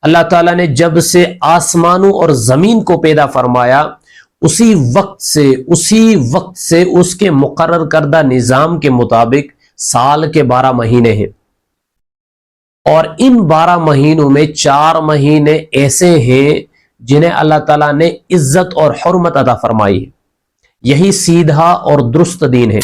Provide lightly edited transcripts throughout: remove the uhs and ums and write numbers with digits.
اللہ تعالیٰ نے جب سے آسمانوں اور زمین کو پیدا فرمایا اسی وقت سے اس کے مقرر کردہ نظام کے مطابق سال کے 12 مہینے ہیں، اور ان 12 مہینوں میں 4 مہینے ایسے ہیں جنہیں اللہ تعالیٰ نے عزت اور حرمت عطا فرمائی ہے۔ یہی سیدھا اور درست دین ہے،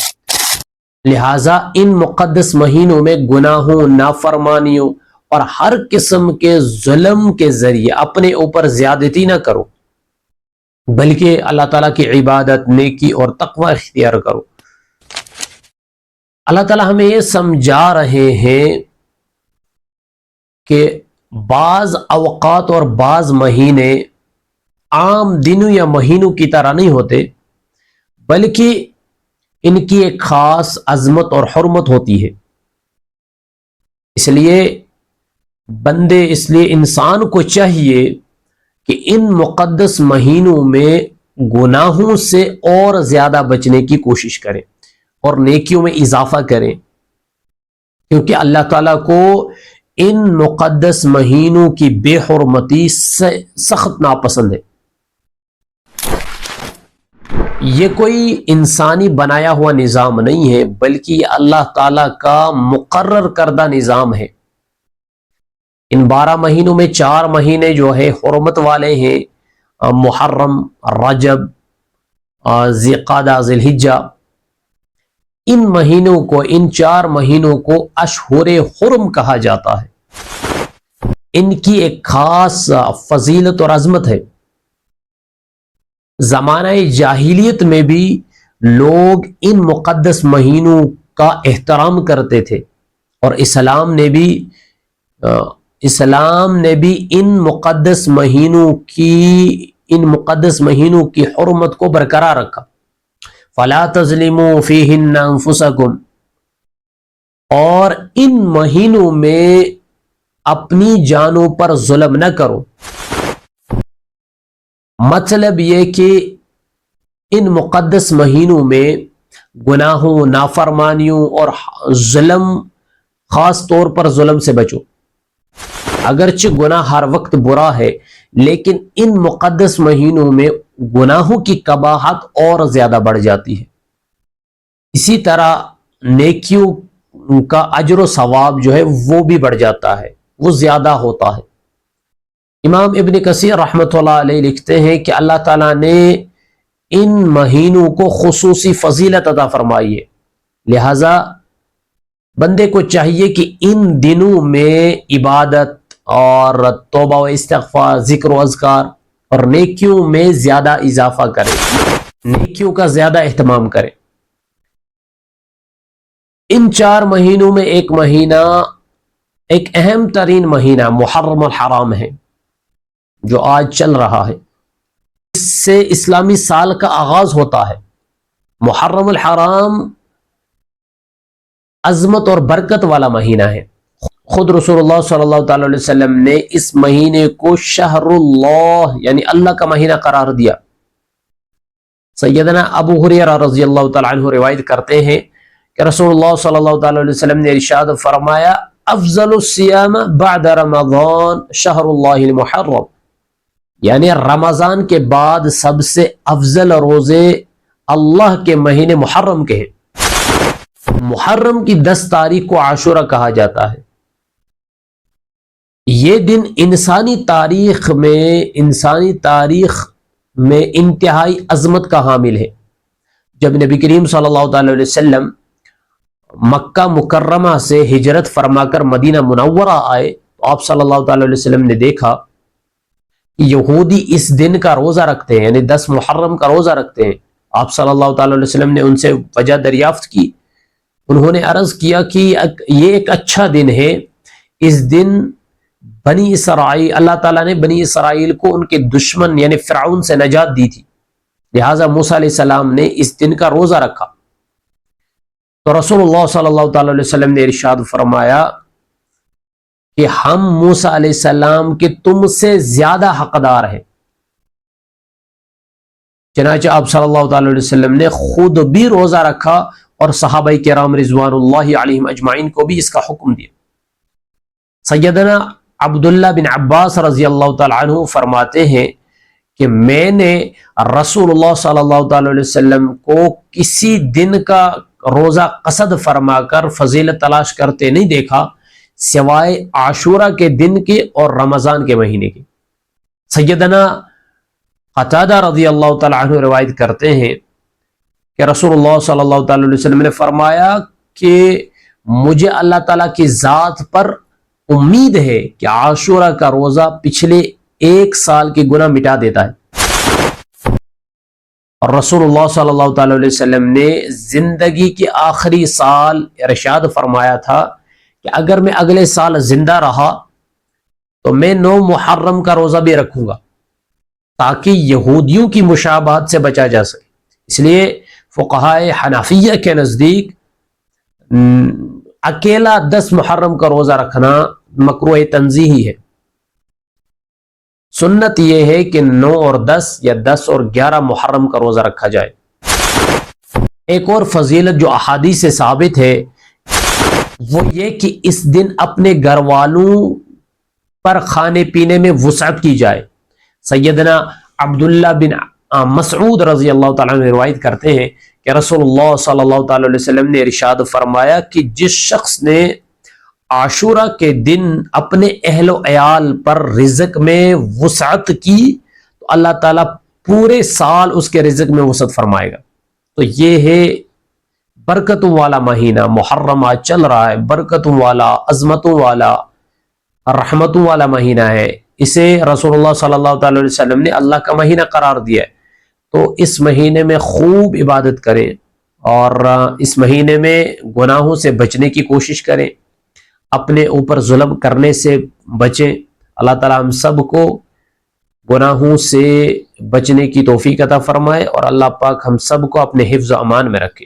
لہٰذا ان مقدس مہینوں میں گناہوں، نافرمانیوں اور ہر قسم کے ظلم کے ذریعے اپنے اوپر زیادتی نہ کرو، بلکہ اللہ تعالیٰ کی عبادت، نیکی اور تقوی اختیار کرو۔ اللہ تعالیٰ ہمیں یہ سمجھا رہے ہیں کہ بعض اوقات اور بعض مہینے عام دنوں یا مہینوں کی طرح نہیں ہوتے، بلکہ ان کی ایک خاص عظمت اور حرمت ہوتی ہے۔ اس لیے انسان کو چاہیے کہ ان مقدس مہینوں میں گناہوں سے اور زیادہ بچنے کی کوشش کریں اور نیکیوں میں اضافہ کریں، کیونکہ اللہ تعالیٰ کو ان مقدس مہینوں کی بے حرمتی سے سخت ناپسند ہے۔ یہ کوئی انسانی بنایا ہوا نظام نہیں ہے، بلکہ یہ اللہ تعالیٰ کا مقرر کردہ نظام ہے۔ ان 12 مہینوں میں 4 مہینے جو ہے حرمت والے ہیں، محرم، رجب، ذی القعدہ، ذی الحجہ۔ ان مہینوں کو، ان 4 مہینوں کو اشہر حرم کہا جاتا ہے۔ ان کی ایک خاص فضیلت اور عظمت ہے۔ زمانہ جاہلیت میں بھی لوگ ان مقدس مہینوں کا احترام کرتے تھے، اور اسلام نے بھی ان مقدس مہینوں کی حرمت کو برقرار رکھا۔ فَلَا تَظْلِمُوا فِيهِنَّ أَنفُسَكُمْ، اور ان مہینوں میں اپنی جانوں پر ظلم نہ کرو۔ مطلب یہ کہ ان مقدس مہینوں میں گناہوں، نافرمانیوں اور ظلم، خاص طور پر ظلم سے بچو۔ اگرچہ گناہ ہر وقت برا ہے، لیکن ان مقدس مہینوں میں گناہوں کی قباحت اور زیادہ بڑھ جاتی ہے۔ اسی طرح نیکیوں کا اجر و ثواب جو ہے وہ بھی بڑھ جاتا ہے، وہ زیادہ ہوتا ہے۔ امام ابن کثیر رحمۃ اللہ علیہ لکھتے ہیں کہ اللہ تعالیٰ نے ان مہینوں کو خصوصی فضیلت عطا فرمائی ہے، لہذا بندے کو چاہیے کہ ان دنوں میں عبادت اور توبہ و استغفار، ذکر و اذکار اور نیکیوں میں زیادہ اضافہ کرے، نیکیوں کا زیادہ اہتمام کرے۔ ان 4 مہینوں میں ایک مہینہ، ایک اہم ترین مہینہ محرم الحرام ہے، جو آج چل رہا ہے۔ اس سے اسلامی سال کا آغاز ہوتا ہے۔ محرم الحرام عظمت اور برکت والا مہینہ ہے۔ خود رسول اللہ صلی اللہ تعالی علیہ وسلم نے اس مہینے کو شہر اللہ یعنی اللہ کا مہینہ قرار دیا۔ سیدنا ابو ہریرہ رضی اللہ تعالی عنہ روایت کرتے ہیں کہ رسول اللہ صلی اللہ تعالی علیہ وسلم نے ارشاد فرمایا، افضل الصیام بعد رمضان شہر اللہ المحرم، یعنی رمضان کے بعد سب سے افضل روزے اللہ کے مہینے محرم کے ہیں۔ محرم کی 10 تاریخ کو عاشورہ کہا جاتا ہے۔ یہ دن انسانی تاریخ میں انتہائی عظمت کا حامل ہے۔ جب نبی کریم صلی اللہ تعالی علیہ وسلم مکہ مکرمہ سے ہجرت فرما کر مدینہ منورہ آئے تو آپ صلی اللہ تعالی علیہ وسلم نے دیکھا کہ یہودی اس دن کا روزہ رکھتے ہیں، یعنی 10 محرم کا روزہ رکھتے ہیں۔ آپ صلی اللہ تعالی علیہ وسلم نے ان سے وجہ دریافت کی۔ انہوں نے عرض کیا کہ یہ ایک اچھا دن ہے، اس دن بنی اسرائیل، اللہ تعالیٰ نے بنی اسرائیل کو ان کے دشمن یعنی فرعون سے نجات دی تھی، لہٰذا موسیٰ علیہ السلام نے اس دن کا روزہ رکھا۔ تو رسول اللہ صلی اللہ تعالی علیہ وسلم نے ارشاد فرمایا کہ ہم موسیٰ علیہ السلام کے تم سے زیادہ حقدار ہیں۔ چنانچہ آپ صلی اللہ تعالی علیہ وسلم نے خود بھی روزہ رکھا اور صحابہ کرام رضوان اللہ علیہم اجمعین کو بھی اس کا حکم دیا۔ سیدنا عبداللہ بن عباس رضی اللہ تعالیٰ عنہ فرماتے ہیں کہ میں نے رسول اللہ صلی اللہ تعالی علیہ وسلم کو کسی دن کا روزہ قصد فرما کر فضیلت تلاش کرتے نہیں دیکھا سوائے عاشورہ کے دن کے اور رمضان کے مہینے کے۔ سیدنا قتادہ رضی اللہ تعالیٰ عنہ روایت کرتے ہیں کہ رسول اللہ صلی اللہ تعالی علیہ وسلم نے فرمایا کہ مجھے اللہ تعالیٰ کی ذات پر امید ہے کہ عاشورہ کا روزہ پچھلے 1 سال کے گناہ مٹا دیتا ہے۔ اور رسول اللہ صلی اللہ تعالی علیہ وسلم نے زندگی کے آخری سال ارشاد فرمایا تھا کہ اگر میں اگلے سال زندہ رہا تو میں 9 محرم کا روزہ بھی رکھوں گا تاکہ یہودیوں کی مشابہت سے بچا جا سکے۔ اس لیے فقہائے حنفیہ کے نزدیک اکیلا 10 محرم کا روزہ رکھنا مکروہ تنزیہی ہے۔ سنت یہ ہے کہ 9 اور 10 یا 10 اور 11 محرم کا روزہ رکھا جائے۔ ایک اور فضیلت جو احادیث سے ثابت ہے وہ یہ کہ اس دن اپنے گھر والوں پر کھانے پینے میں وسعت کی جائے۔ سیدنا عبداللہ بن مسعود رضی اللہ تعالیٰ عنہ روایت کرتے ہیں کہ رسول اللہ صلی اللہ تعالی علیہ وسلم نے ارشاد فرمایا کہ جس شخص نے عاشورہ کے دن اپنے اہل و عیال پر رزق میں وسعت کی تو اللہ تعالیٰ پورے سال اس کے رزق میں وسعت فرمائے گا۔ تو یہ ہے برکتوں والا مہینہ محرم آج چل رہا ہے، برکتوں والا، عظمتوں والا، رحمتوں والا مہینہ ہے۔ اسے رسول اللہ صلی اللہ تعالی علیہ وسلم نے اللہ کا مہینہ قرار دیا ہے۔ تو اس مہینے میں خوب عبادت کریں اور اس مہینے میں گناہوں سے بچنے کی کوشش کریں، اپنے اوپر ظلم کرنے سے بچیں۔ اللہ تعالی ہم سب کو گناہوں سے بچنے کی توفیق عطا فرمائے اور اللہ پاک ہم سب کو اپنے حفظ و امان میں رکھے۔